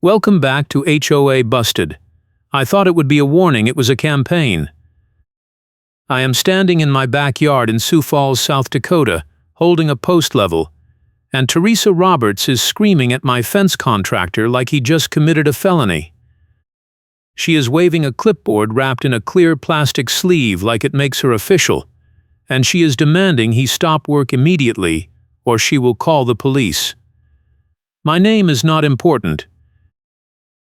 Welcome back to HOA Busted. I thought it would be a warning, it was a campaign. I am standing in my backyard in Sioux Falls, South Dakota, holding a post level, and Teresa Roberts is screaming at my fence contractor like he just committed a felony. She is waving a clipboard wrapped in a clear plastic sleeve like it makes her official, and she is demanding he stop work immediately or she will call the police. My name is not important.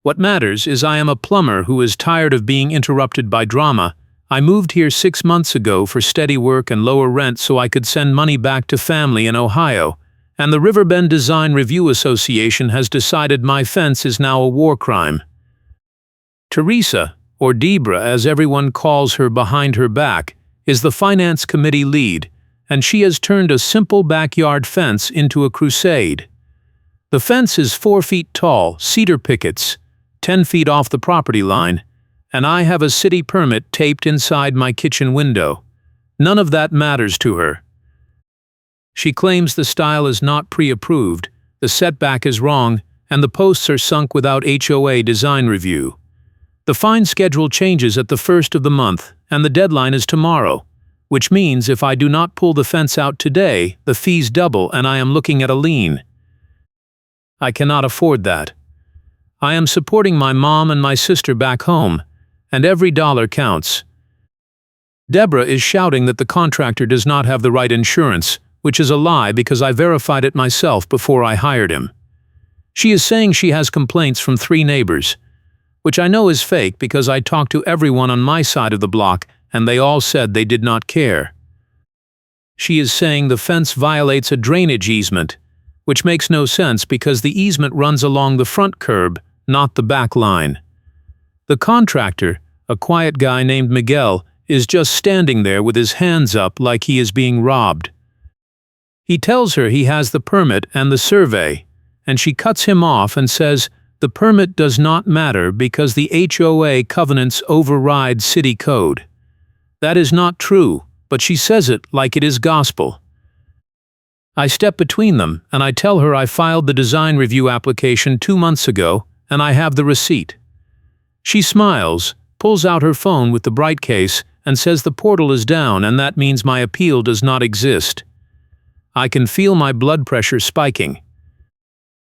What matters is I am a plumber who is tired of being interrupted by drama. I moved here 6 months ago for steady work and lower rent so I could send money back to family in Ohio, and the Riverbend Design Review Association has decided my fence is now a war crime. Teresa, or Debra as everyone calls her behind her back, is the finance committee lead, and she has turned a simple backyard fence into a crusade. The fence is 4 feet tall, cedar pickets, 10 feet off the property line, and I have a city permit taped inside my kitchen window. None of that matters to her. She claims the style is not pre-approved, the setback is wrong, and the posts are sunk without HOA design review. The fine schedule changes at the first of the month, and the deadline is tomorrow, which means if I do not pull the fence out today, the fees double and I am looking at a lien. I cannot afford that. I am supporting my mom and my sister back home, and every dollar counts. Debra is shouting that the contractor does not have the right insurance, which is a lie because I verified it myself before I hired him. She is saying she has complaints from 3 neighbors, which I know is fake because I talked to everyone on my side of the block and they all said they did not care. She is saying the fence violates a drainage easement, which makes no sense because the easement runs along the front curb, not the back line. The contractor, a quiet guy named Miguel, is just standing there with his hands up like he is being robbed. He tells her he has the permit and the survey, and she cuts him off and says the permit does not matter because the HOA covenants override city code. That is not true, but she says it like it is gospel. I step between them and I tell her I filed the design review application 2 months ago and I have the receipt. She smiles, pulls out her phone with the bright case, and says the portal is down and that means my appeal does not exist. I can feel my blood pressure spiking.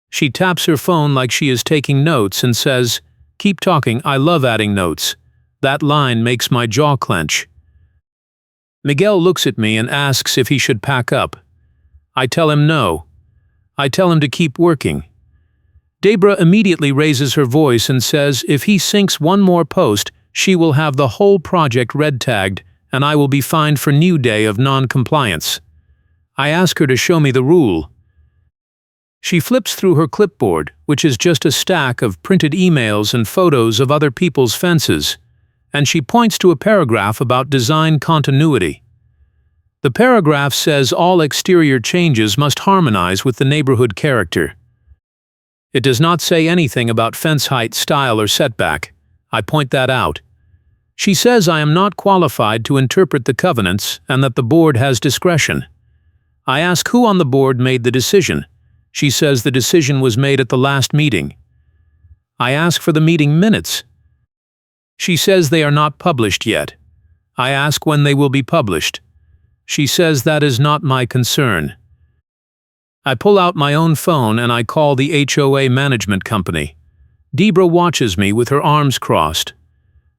She taps her phone like she is taking notes and says, "Keep talking, I love adding notes." That line makes my jaw clench. Miguel looks at me and asks if he should pack up. I tell him no. I tell him to keep working. Debra immediately raises her voice and says if he sinks one more post, she will have the whole project red-tagged and I will be fined for new day of non-compliance. I ask her to show me the rule. She flips through her clipboard, which is just a stack of printed emails and photos of other people's fences, and she points to a paragraph about design continuity. The paragraph says all exterior changes must harmonize with the neighborhood character. It does not say anything about fence height, style, or setback. I point that out. She says I am not qualified to interpret the covenants and that the board has discretion. I ask who on the board made the decision. She says the decision was made at the last meeting. I ask for the meeting minutes. She says they are not published yet. I ask when they will be published. She says that is not my concern. I pull out my own phone and I call the HOA management company. Debra watches me with her arms crossed.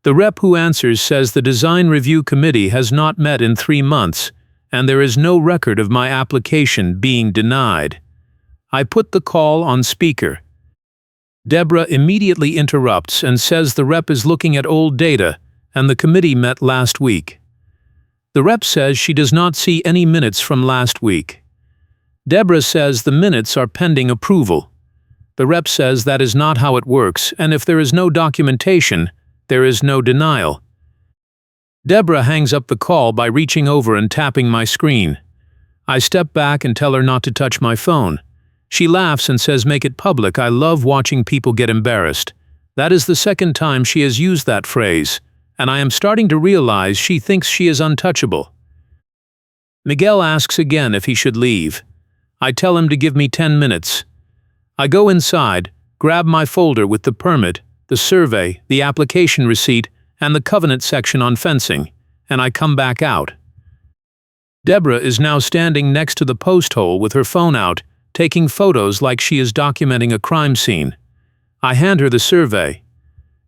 The rep who answers says the design review committee has not met in 3 months, and there is no record of my application being denied. I put the call on speaker. Debra immediately interrupts and says the rep is looking at old data and the committee met last week. The rep says she does not see any minutes from last week. Debra says the minutes are pending approval. The rep says that is not how it works, and if there is no documentation, there is no denial. Debra hangs up the call by reaching over and tapping my screen. I step back and tell her not to touch my phone. She laughs and says, "Make it public. I love watching people get embarrassed." That is the 2nd time she has used that phrase, and I am starting to realize she thinks she is untouchable. Miguel asks again if he should leave. I tell him to give me 10 minutes. I go inside, grab my folder with the permit, the survey, the application receipt, and the covenant section on fencing, and I come back out. Deborah is now standing next to the post hole with her phone out, taking photos like she is documenting a crime scene. I hand her the survey.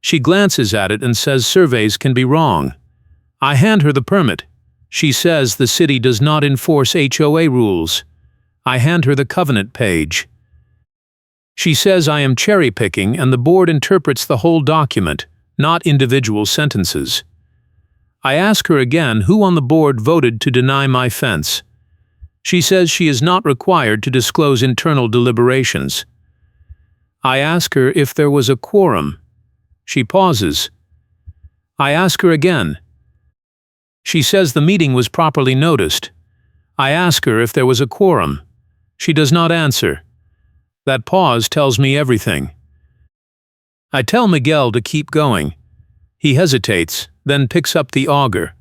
She glances at it and says surveys can be wrong. I hand her the permit. She says the city does not enforce HOA rules. I hand her the covenant page. She says I am cherry-picking and the board interprets the whole document, not individual sentences. I ask her again who on the board voted to deny my fence. She says she is not required to disclose internal deliberations. I ask her if there was a quorum. She pauses. I ask her again. She says the meeting was properly noticed. I ask her if there was a quorum. She does not answer. That pause tells me everything. I tell Miguel to keep going. He hesitates, then picks up the auger.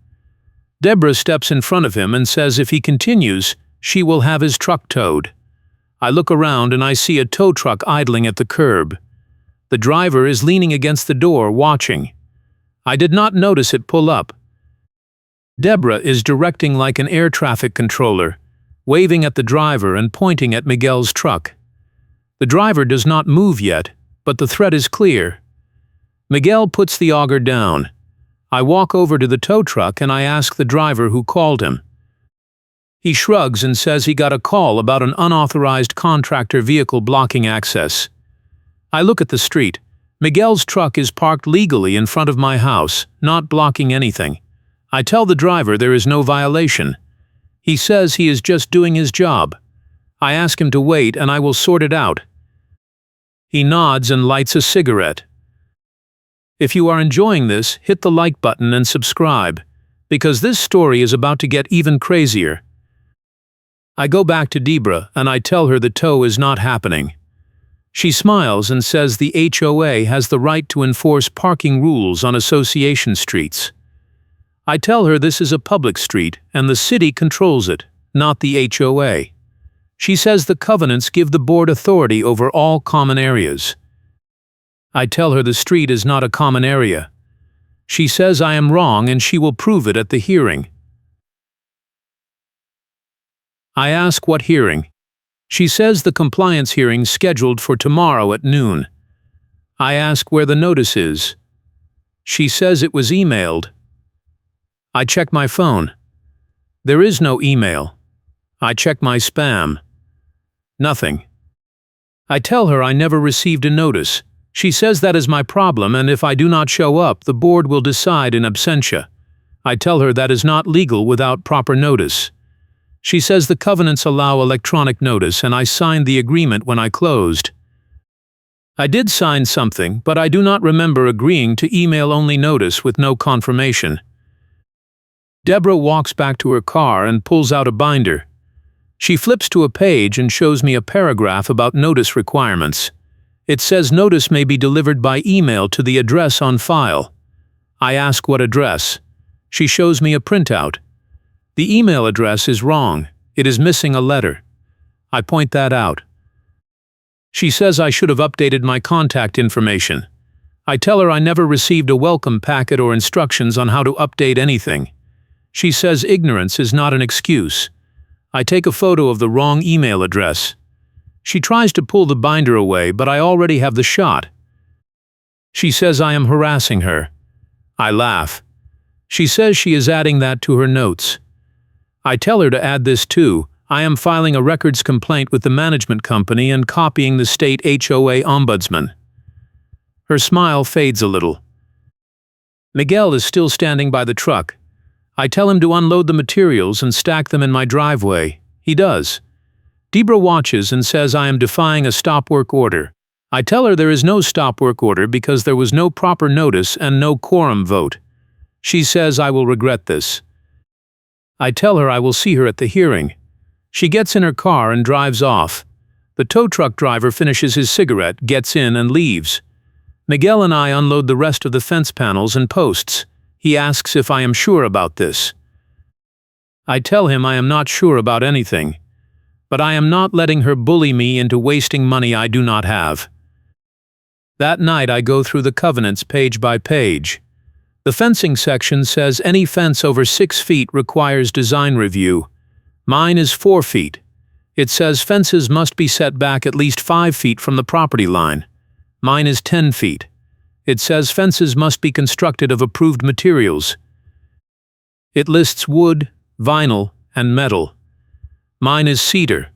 Deborah steps in front of him and says if he continues, she will have his truck towed. I look around and I see a tow truck idling at the curb. The driver is leaning against the door, watching. I did not notice it pull up. Deborah is directing like an air traffic controller, waving at the driver and pointing at Miguel's truck. The driver does not move yet, but the threat is clear. Miguel puts the auger down. I walk over to the tow truck and I ask the driver who called him. He shrugs and says he got a call about an unauthorized contractor vehicle blocking access. I look at the street. Miguel's truck is parked legally in front of my house, not blocking anything. I tell the driver there is no violation. He says he is just doing his job. I ask him to wait and I will sort it out. He nods and lights a cigarette. If you are enjoying this, hit the like button and subscribe, because this story is about to get even crazier. I go back to Deborah and I tell her the tow is not happening. She smiles and says the HOA has the right to enforce parking rules on association streets. I tell her this is a public street and the city controls it, not the HOA. She says the covenants give the board authority over all common areas. I tell her the street is not a common area. She says I am wrong and she will prove it at the hearing. I ask what hearing. She says the compliance hearing scheduled for tomorrow at noon. I ask where the notice is. She says it was emailed. I check my phone. There is no email. I check my spam. Nothing. I tell her I never received a notice. She says that is my problem and if I do not show up, the board will decide in absentia. I tell her that is not legal without proper notice. She says the covenants allow electronic notice and I signed the agreement when I closed. I did sign something, but I do not remember agreeing to email-only notice with no confirmation. Deborah walks back to her car and pulls out a binder. She flips to a page and shows me a paragraph about notice requirements. It says notice may be delivered by email to the address on file. I ask what address. She shows me a printout. The email address is wrong. It is missing a letter. I point that out. She says I should have updated my contact information. I tell her I never received a welcome packet or instructions on how to update anything. She says ignorance is not an excuse. I take a photo of the wrong email address. She tries to pull the binder away, but I already have the shot. She says I am harassing her. I laugh. She says she is adding that to her notes. I tell her to add this too. I am filing a records complaint with the management company and copying the state HOA ombudsman. Her smile fades a little. Miguel is still standing by the truck. I tell him to unload the materials and stack them in my driveway. He does. Deborah watches and says I am defying a stop work order. I tell her there is no stop work order because there was no proper notice and no quorum vote. She says I will regret this. I tell her I will see her at the hearing. She gets in her car and drives off. The tow truck driver finishes his cigarette, gets in and leaves. Miguel and I unload the rest of the fence panels and posts. He asks if I am sure about this. I tell him I am not sure about anything. But I am not letting her bully me into wasting money I do not have. That night I go through the covenants page by page. The fencing section says any fence over 6 feet requires design review. Mine is 4 feet. It says fences must be set back at least 5 feet from the property line. Mine is 10 feet. It says fences must be constructed of approved materials. It lists wood, vinyl, and metal. Mine is cedar.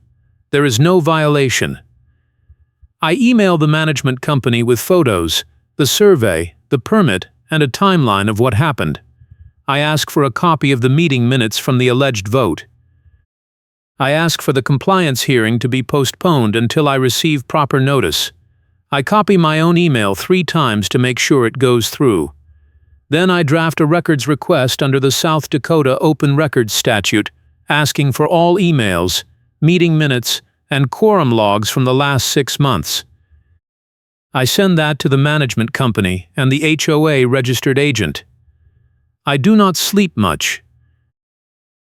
There is no violation. I email the management company with photos, the survey, the permit, and a timeline of what happened. I ask for a copy of the meeting minutes from the alleged vote. I ask for the compliance hearing to be postponed until I receive proper notice. I copy my own email 3 times to make sure it goes through. Then I draft a records request under the South Dakota Open Records Statute, asking for all emails, meeting minutes, and quorum logs from the last 6 months. I send that to the management company and the HOA registered agent. I do not sleep much.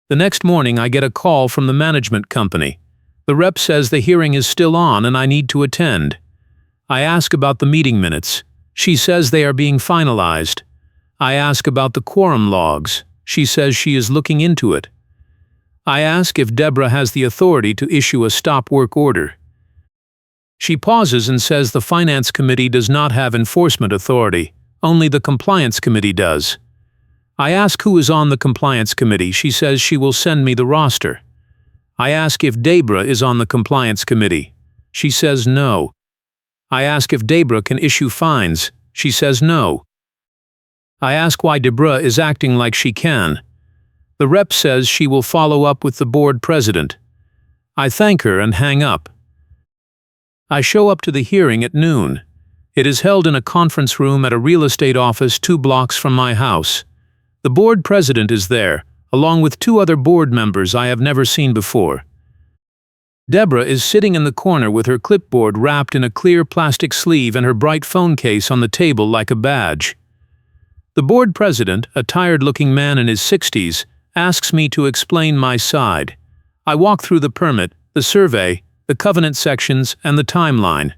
The next morning I get a call from the management company. The rep says the hearing is still on and I need to attend. I ask about the meeting minutes. She says they are being finalized. I ask about the quorum logs. She says she is looking into it. I ask if Deborah has the authority to issue a stop work order. She pauses and says the Finance Committee does not have enforcement authority, only the Compliance Committee does. I ask who is on the Compliance Committee. She says she will send me the roster. I ask if Deborah is on the Compliance Committee. She says no. I ask if Deborah can issue fines. She says no. I ask why Deborah is acting like she can. The rep says she will follow up with the board president. I thank her and hang up. I show up to the hearing at noon. It is held in a conference room at a real estate office 2 blocks from my house. The board president is there, along with 2 other board members I have never seen before. Deborah is sitting in the corner with her clipboard wrapped in a clear plastic sleeve and her bright phone case on the table like a badge. The board president, a tired-looking man in his 60s, asks me to explain my side. I walk through the permit, the survey, the covenant sections, and the timeline.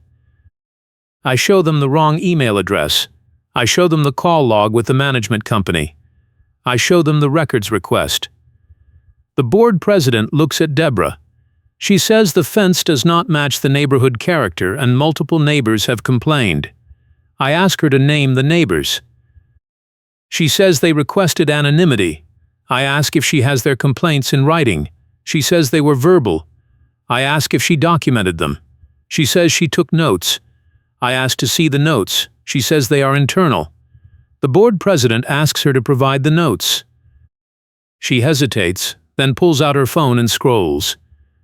I show them the wrong email address. I show them the call log with the management company. I show them the records request. The board president looks at Deborah. She says the fence does not match the neighborhood character and multiple neighbors have complained. I ask her to name the neighbors. She says they requested anonymity. I ask if she has their complaints in writing. She says they were verbal. I ask if she documented them. She says she took notes. I ask to see the notes. She says they are internal. The board president asks her to provide the notes. She hesitates, then pulls out her phone and scrolls.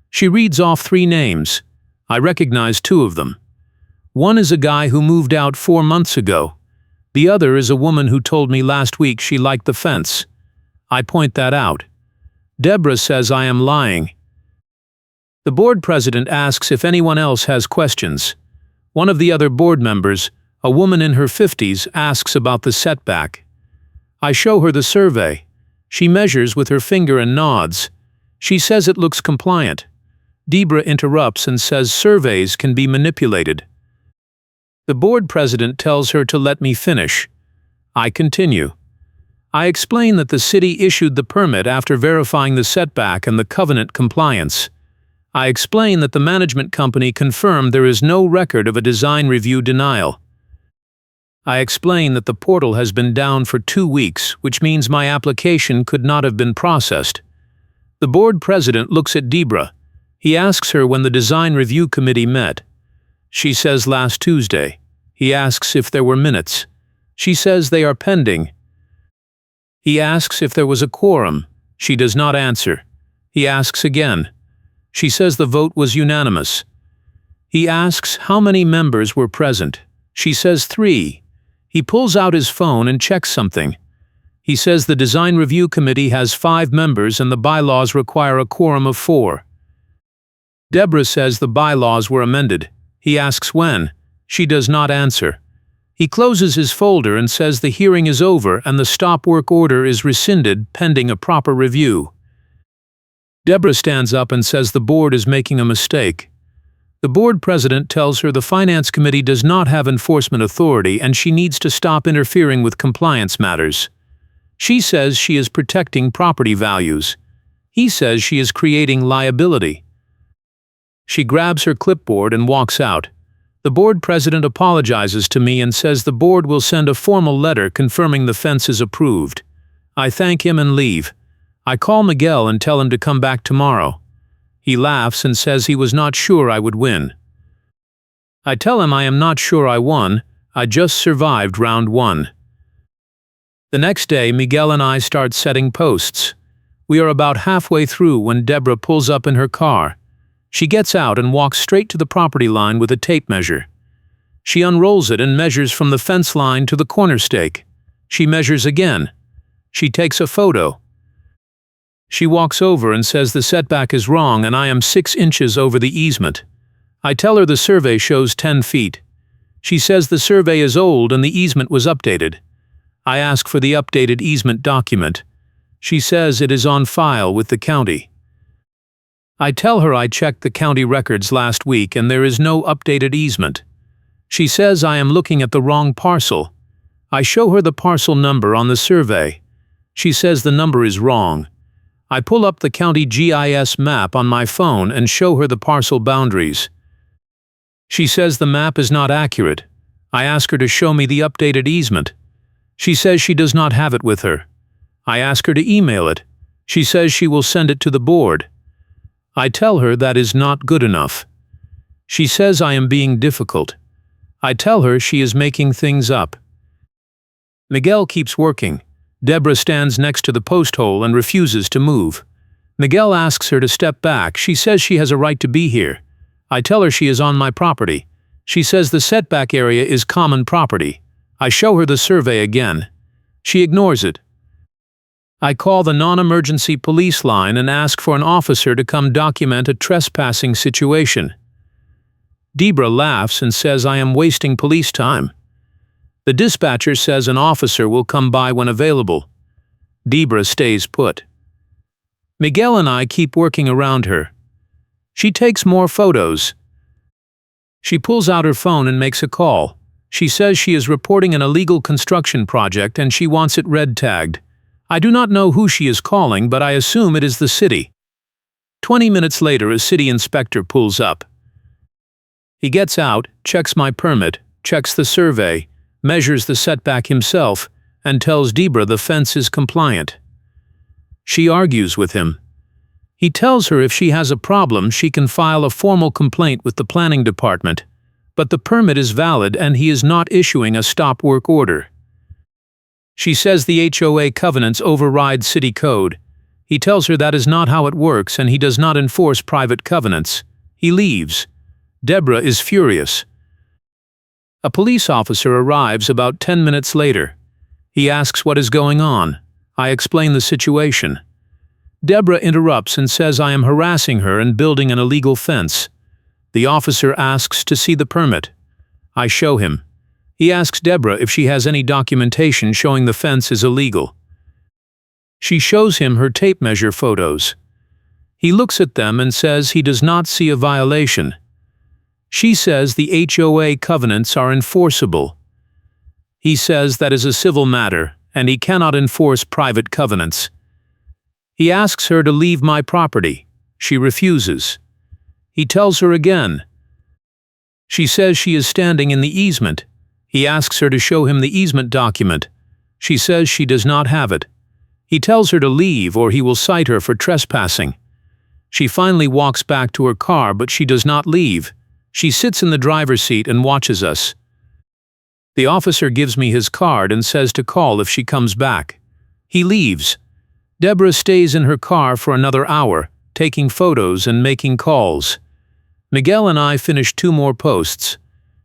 She reads off 3 names. I recognize 2 of them. One is a guy who moved out 4 months ago. The other is a woman who told me last week she liked the fence. I point that out. Deborah says I am lying. The board president asks if anyone else has questions. One of the other board members, a woman in her 50s, asks about the setback. I show her the survey. She measures with her finger and nods. She says it looks compliant. Deborah interrupts and says surveys can be manipulated. The board president tells her to let me finish. I continue. I explain that the city issued the permit after verifying the setback and the covenant compliance. I explain that the management company confirmed there is no record of a design review denial. I explain that the portal has been down for 2 weeks, which means my application could not have been processed. The board president looks at Deborah. He asks her when the design review committee met. She says last Tuesday. He asks if there were minutes. She says they are pending. He asks if there was a quorum. She does not answer. He asks again. She says the vote was unanimous. He asks how many members were present. She says 3. He pulls out his phone and checks something. He says the design review committee has 5 members and the bylaws require a quorum of 4. Deborah says the bylaws were amended. He asks when. She does not answer. He closes his folder and says the hearing is over and the stop work order is rescinded pending a proper review. Deborah stands up and says the board is making a mistake. The board president tells her the finance committee does not have enforcement authority and she needs to stop interfering with compliance matters. She says she is protecting property values. He says she is creating liability. She grabs her clipboard and walks out. The board president apologizes to me and says the board will send a formal letter confirming the fence is approved. I thank him and leave. I call Miguel and tell him to come back tomorrow. He laughs and says he was not sure I would win. I tell him I am not sure I won, I just survived round 1. The next day, Miguel and I start setting posts. We are about halfway through when Deborah pulls up in her car. She gets out and walks straight to the property line with a tape measure. She unrolls it and measures from the fence line to the corner stake. She measures again. She takes a photo. She walks over and says the setback is wrong and I am 6 inches over the easement. I tell her the survey shows 10 feet. She says the survey is old and the easement was updated. I ask for the updated easement document. She says it is on file with the county. I tell her I checked the county records last week and there is no updated easement. She says I am looking at the wrong parcel. I show her the parcel number on the survey. She says the number is wrong. I pull up the county GIS map on my phone and show her the parcel boundaries. She says the map is not accurate. I ask her to show me the updated easement. She says she does not have it with her. I ask her to email it. She says she will send it to the board. I tell her that is not good enough. She says I am being difficult. I tell her she is making things up. Miguel keeps working. Deborah stands next to the post hole and refuses to move. Miguel asks her to step back. She says she has a right to be here. I tell her she is on my property. She says the setback area is common property. I show her the survey again. She ignores it. I call the non-emergency police line and ask for an officer to come document a trespassing situation. Deborah laughs and says I am wasting police time. The dispatcher says an officer will come by when available. Deborah stays put. Miguel and I keep working around her. She takes more photos. She pulls out her phone and makes a call. She says she is reporting an illegal construction project and she wants it red-tagged. I do not know who she is calling, but I assume it is the city. 20 minutes later, a city inspector pulls up. He gets out, checks my permit, checks the survey, measures the setback himself, and tells Deborah the fence is compliant. She argues with him. He tells her if she has a problem, she can file a formal complaint with the planning department, but the permit is valid and he is not issuing a stop work order. She says the HOA covenants override city code. He tells her that is not how it works and he does not enforce private covenants. He leaves. Deborah is furious. A police officer arrives about 10 minutes later. He asks what is going on. I explain the situation. Deborah interrupts and says I am harassing her and building an illegal fence. The officer asks to see the permit. I show him. He asks Deborah if she has any documentation showing the fence is illegal. She shows him her tape measure photos. He looks at them and says he does not see a violation. She says the HOA covenants are enforceable. He says that is a civil matter and he cannot enforce private covenants. He asks her to leave my property. She refuses. He tells her again. She says she is standing in the easement. He asks her to show him the easement document. She says she does not have it. He tells her to leave or he will cite her for trespassing. She finally walks back to her car, but she does not leave. She sits in the driver's seat and watches us. The officer gives me his card and says to call if she comes back. He leaves. Deborah stays in her car for another hour, taking photos and making calls. Miguel and I finish 2 more posts.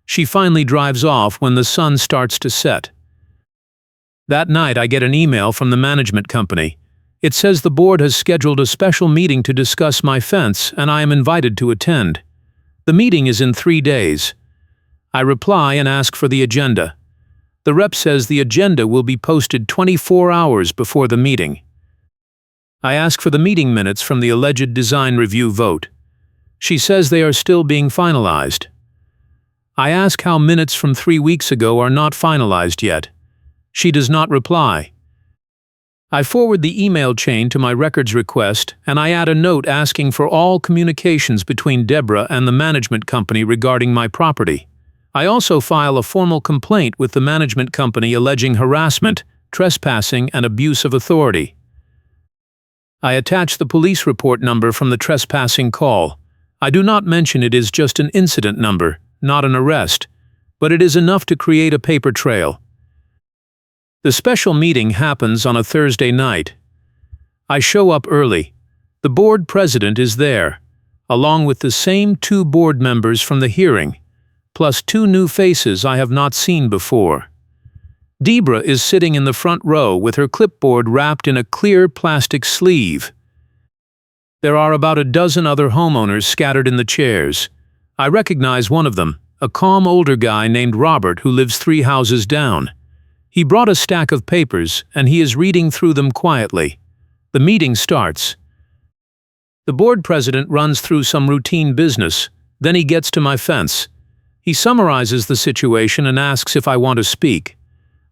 She finally drives off when the sun starts to set. That night I get an email from the management company. It says the board has scheduled a special meeting to discuss my fence and I am invited to attend. The meeting is in 3 days. I reply and ask for the agenda. The rep says the agenda will be posted 24 hours before the meeting. I ask for the meeting minutes from the alleged design review vote. She says they are still being finalized. I ask how minutes from 3 weeks ago are not finalized yet. She does not reply. I forward the email chain to my records request, and I add a note asking for all communications between Deborah and the management company regarding my property. I also file a formal complaint with the management company alleging harassment, trespassing, and abuse of authority. I attach the police report number from the trespassing call. I do not mention it is just an incident number, not an arrest, but it is enough to create a paper trail. The special meeting happens on a Thursday night. I show up early. The board president is there, along with the same 2 board members from the hearing, plus 2 new faces I have not seen before. Deborah is sitting in the front row with her clipboard wrapped in a clear plastic sleeve. There are about a dozen other homeowners scattered in the chairs. I recognize one of them, a calm older guy named Robert who lives 3 houses down. He brought a stack of papers, and he is reading through them quietly. The meeting starts. The board president runs through some routine business, then he gets to my fence. He summarizes the situation and asks if I want to speak.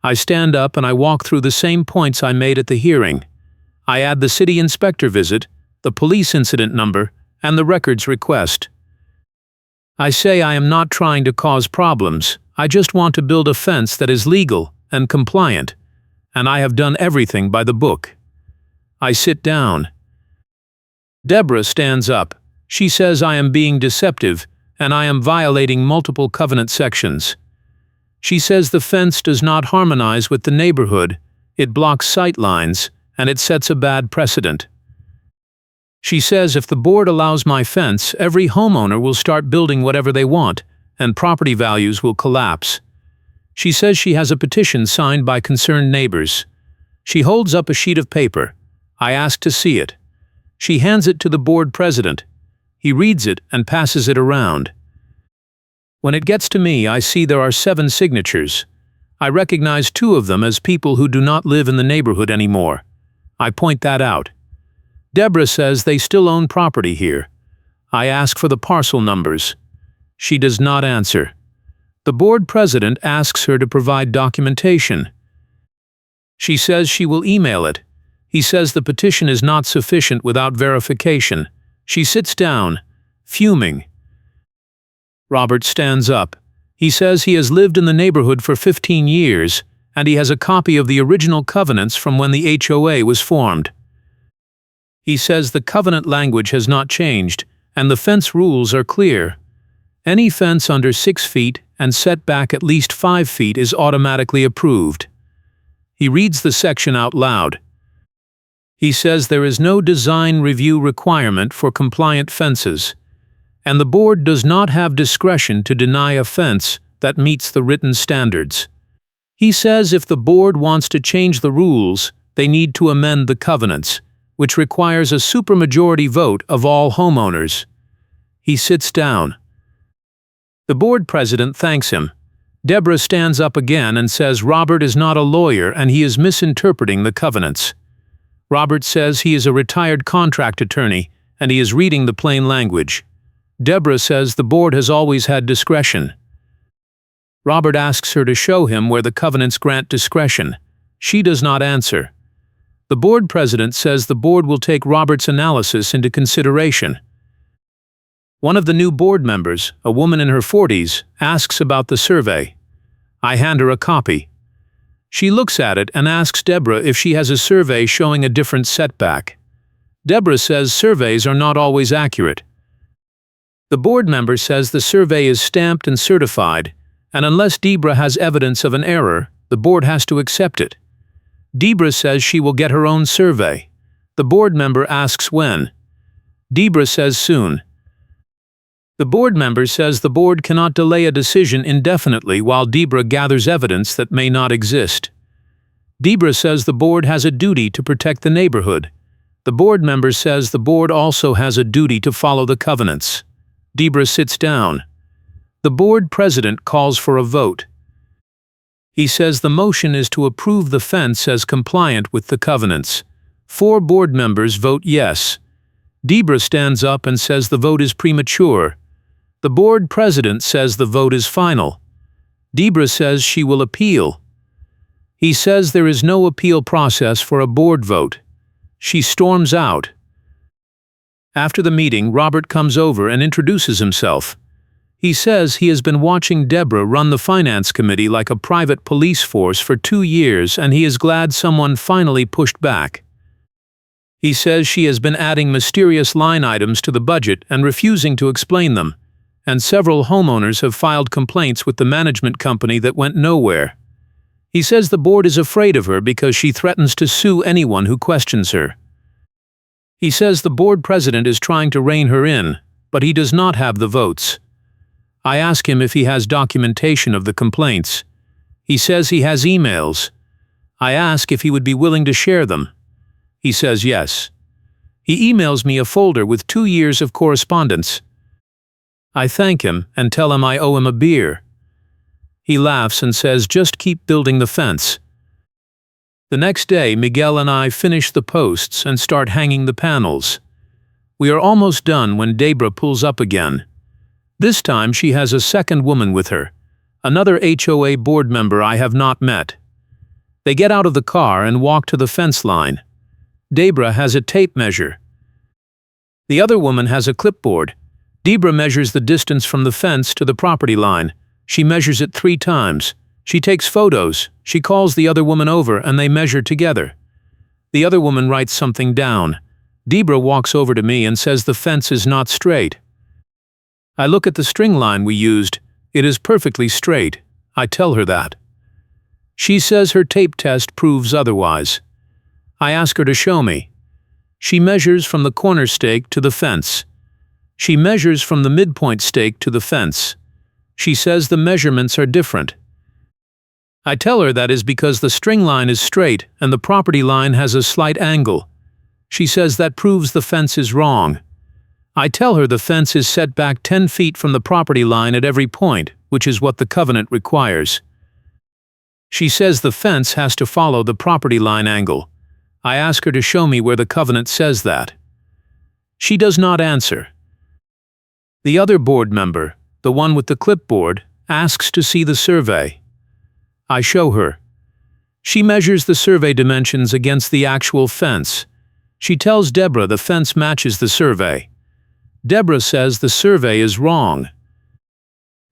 I stand up and I walk through the same points I made at the hearing. I add the city inspector visit, the police incident number, and the records request. I say I am not trying to cause problems, I just want to build a fence that is legal and compliant, and I have done everything by the book. I sit down. Deborah stands up. She says I am being deceptive, and I am violating multiple covenant sections. She says the fence does not harmonize with the neighborhood, it blocks sight lines, and it sets a bad precedent. She says if the board allows my fence, every homeowner will start building whatever they want, and property values will collapse. She says she has a petition signed by concerned neighbors. She holds up a sheet of paper. I ask to see it. She hands it to the board president. He reads it and passes it around. When it gets to me, I see there are 7 signatures. I recognize 2 of them as people who do not live in the neighborhood anymore. I point that out. Deborah says they still own property here. I ask for the parcel numbers. She does not answer. The board president asks her to provide documentation. She says she will email it. He says the petition is not sufficient without verification. She sits down, fuming. Robert stands up. He says he has lived in the neighborhood for 15 years, and he has a copy of the original covenants from when the HOA was formed. He says the covenant language has not changed, and the fence rules are clear. Any fence under 6 feet and set back at least 5 feet is automatically approved. He reads the section out loud. He says there is no design review requirement for compliant fences, and the board does not have discretion to deny a fence that meets the written standards. He says if the board wants to change the rules, they need to amend the covenants, which requires a supermajority vote of all homeowners. He sits down. The board president thanks him. Deborah stands up again and says Robert is not a lawyer and he is misinterpreting the covenants. Robert says he is a retired contract attorney and he is reading the plain language. Deborah says the board has always had discretion. Robert asks her to show him where the covenants grant discretion. She does not answer. The board president says the board will take Robert's analysis into consideration. One of the new board members, a woman in her 40s, asks about the survey. I hand her a copy. She looks at it and asks Deborah if she has a survey showing a different setback. Deborah says surveys are not always accurate. The board member says the survey is stamped and certified, and unless Deborah has evidence of an error, the board has to accept it. Deborah says she will get her own survey. The board member asks when. Deborah says soon. The board member says the board cannot delay a decision indefinitely while Deborah gathers evidence that may not exist. Deborah says the board has a duty to protect the neighborhood. The board member says the board also has a duty to follow the covenants. Deborah sits down. The board president calls for a vote. He says the motion is to approve the fence as compliant with the covenants. 4 board members vote yes. Debra stands up and says the vote is premature. The board president says the vote is final. Debra says she will appeal. He says there is no appeal process for a board vote. She storms out. After the meeting, Robert comes over and introduces himself. He says he has been watching Debra run the finance committee like a private police force for 2 years, and he is glad someone finally pushed back. He says she has been adding mysterious line items to the budget and refusing to explain them, and several homeowners have filed complaints with the management company that went nowhere. He says the board is afraid of her because she threatens to sue anyone who questions her. He says the board president is trying to rein her in, but he does not have the votes. I ask him if he has documentation of the complaints. He says he has emails. I ask if he would be willing to share them. He says yes. He emails me a folder with 2 years of correspondence. I thank him and tell him I owe him a beer. He laughs and says just keep building the fence. The next day, Miguel and I finish the posts and start hanging the panels. We are almost done when Debra pulls up again. This time she has a second woman with her, another HOA board member I have not met. They get out of the car and walk to the fence line. Debra has a tape measure. The other woman has a clipboard. Debra measures the distance from the fence to the property line. She measures it 3 times. She takes photos. She calls the other woman over and they measure together. The other woman writes something down. Debra walks over to me and says the fence is not straight. I look at the string line we used. It is perfectly straight. I tell her that. She says her tape test proves otherwise. I ask her to show me. She measures from the corner stake to the fence. She measures from the midpoint stake to the fence. She says the measurements are different. I tell her that is because the string line is straight and the property line has a slight angle. She says that proves the fence is wrong. I tell her the fence is set back 10 feet from the property line at every point, which is what the covenant requires. She says the fence has to follow the property line angle. I ask her to show me where the covenant says that. She does not answer. The other board member, the one with the clipboard, asks to see the survey. I show her. She measures the survey dimensions against the actual fence. She tells Debra the fence matches the survey. Debra says the survey is wrong.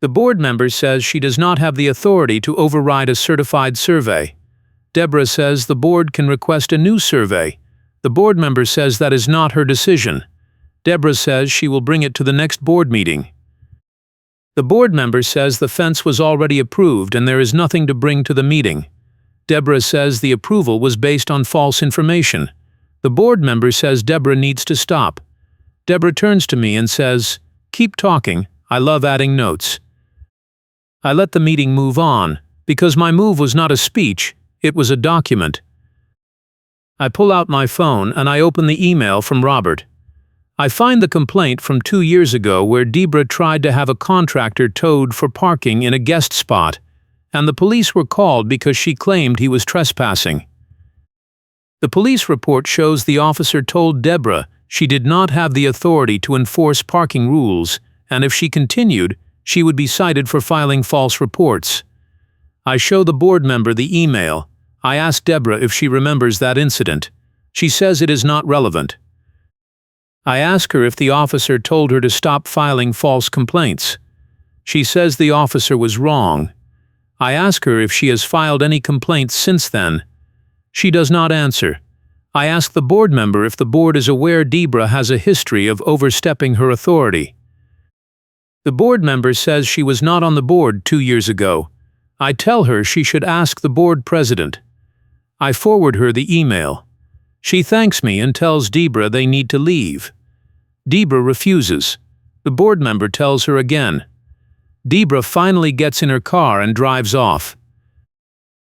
The board member says she does not have the authority to override a certified survey. Debra says the board can request a new survey. The board member says that is not her decision. Debra says she will bring it to the next board meeting. The board member says the fence was already approved and there is nothing to bring to the meeting. Debra says the approval was based on false information. The board member says Debra needs to stop. Debra turns to me and says, "Keep talking, I love adding notes." I let the meeting move on, because my move was not a speech, it was a document. I pull out my phone and I open the email from Robert. I find the complaint from 2 years ago where Debra tried to have a contractor towed for parking in a guest spot, and the police were called because she claimed he was trespassing. The police report shows the officer told Debra she did not have the authority to enforce parking rules, and if she continued, she would be cited for filing false reports. I show the board member the email. I ask Debra if she remembers that incident. She says it is not relevant. I ask her if the officer told her to stop filing false complaints. She says the officer was wrong. I ask her if she has filed any complaints since then. She does not answer. I ask the board member if the board is aware Debra has a history of overstepping her authority. The board member says she was not on the board 2 years ago. I tell her she should ask the board president. I forward her the email. She thanks me and tells Debra they need to leave. Debra refuses. The board member tells her again. Debra finally gets in her car and drives off.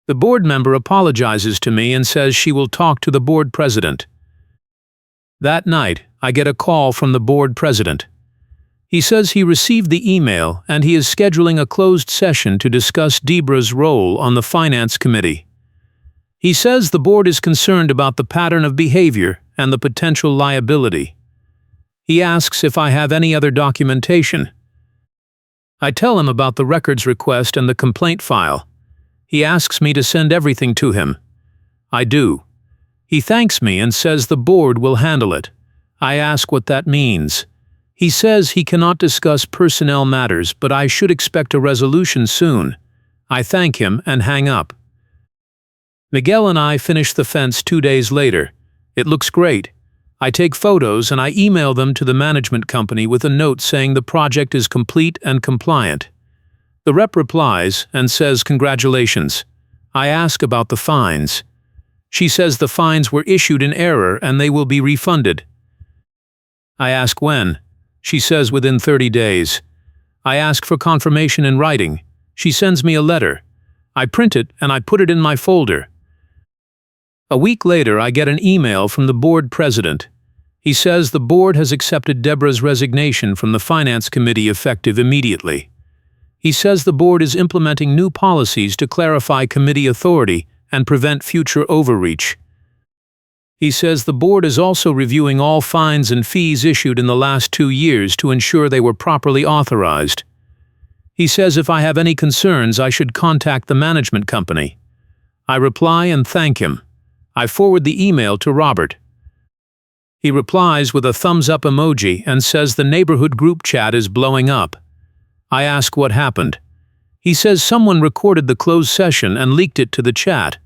The board member apologizes to me and says she will talk to the board president. That night, I get a call from the board president. He says he received the email and he is scheduling a closed session to discuss Debra's role on the finance committee. He says the board is concerned about the pattern of behavior and the potential liability. He asks if I have any other documentation. I tell him about the records request and the complaint file. He asks me to send everything to him. I do. He thanks me and says the board will handle it. I ask what that means. He says he cannot discuss personnel matters, but I should expect a resolution soon. I thank him and hang up. Miguel and I finish the fence 2 days later. It looks great. I take photos and I email them to the management company with a note saying the project is complete and compliant. The rep replies and says congratulations. I ask about the fines. She says the fines were issued in error and they will be refunded. I ask when. She says within 30 days. I ask for confirmation in writing. She sends me a letter. I print it and I put it in my folder. A week later, I get an email from the board president. He says the board has accepted Deborah's resignation from the finance committee effective immediately. He says the board is implementing new policies to clarify committee authority and prevent future overreach. He says the board is also reviewing all fines and fees issued in the last 2 years to ensure they were properly authorized. He says if I have any concerns, I should contact the management company. I reply and thank him. I forward the email to Robert. He replies with a thumbs-up emoji and says the neighborhood group chat is blowing up. I ask what happened. He says someone recorded the closed session and leaked it to the chat.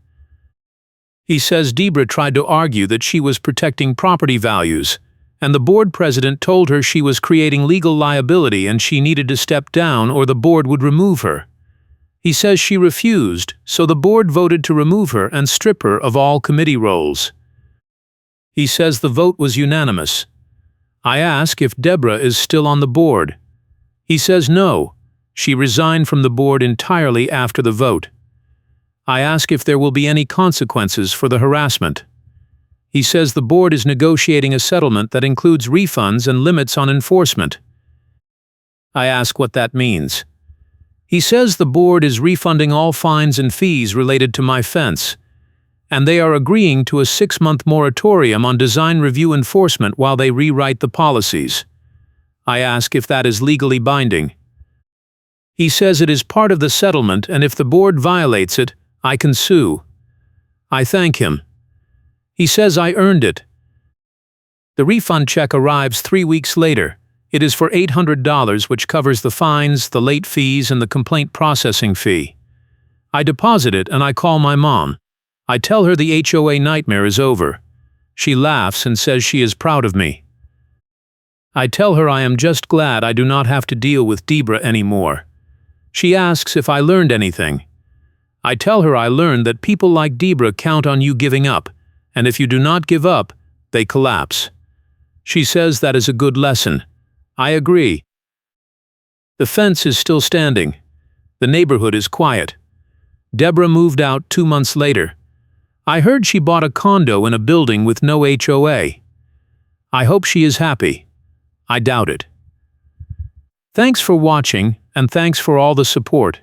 He says Deborah tried to argue that she was protecting property values, and the board president told her she was creating legal liability and she needed to step down or the board would remove her. He says she refused, so the board voted to remove her and strip her of all committee roles. He says the vote was unanimous. I ask if Deborah is still on the board. He says no, she resigned from the board entirely after the vote. I ask if there will be any consequences for the harassment. He says the board is negotiating a settlement that includes refunds and limits on enforcement. I ask what that means. He says the board is refunding all fines and fees related to my fence, and they are agreeing to a 6-month moratorium on design review enforcement while they rewrite the policies. I ask if that is legally binding. He says it is part of the settlement and if the board violates it, I can sue. I thank him. He says I earned it. The refund check arrives 3 weeks later. It is for $800, which covers the fines, the late fees, and the complaint processing fee. I deposit it and I call my mom. I tell her the HOA nightmare is over. She laughs and says she is proud of me. I tell her I am just glad I do not have to deal with Deborah anymore. She asks if I learned anything. I tell her I learned that people like Deborah count on you giving up, and if you do not give up, they collapse. She says that is a good lesson. I agree. The fence is still standing. The neighborhood is quiet. Deborah moved out 2 months later. I heard she bought a condo in a building with no HOA. I hope she is happy. I doubt it. Thanks for watching, and thanks for all the support.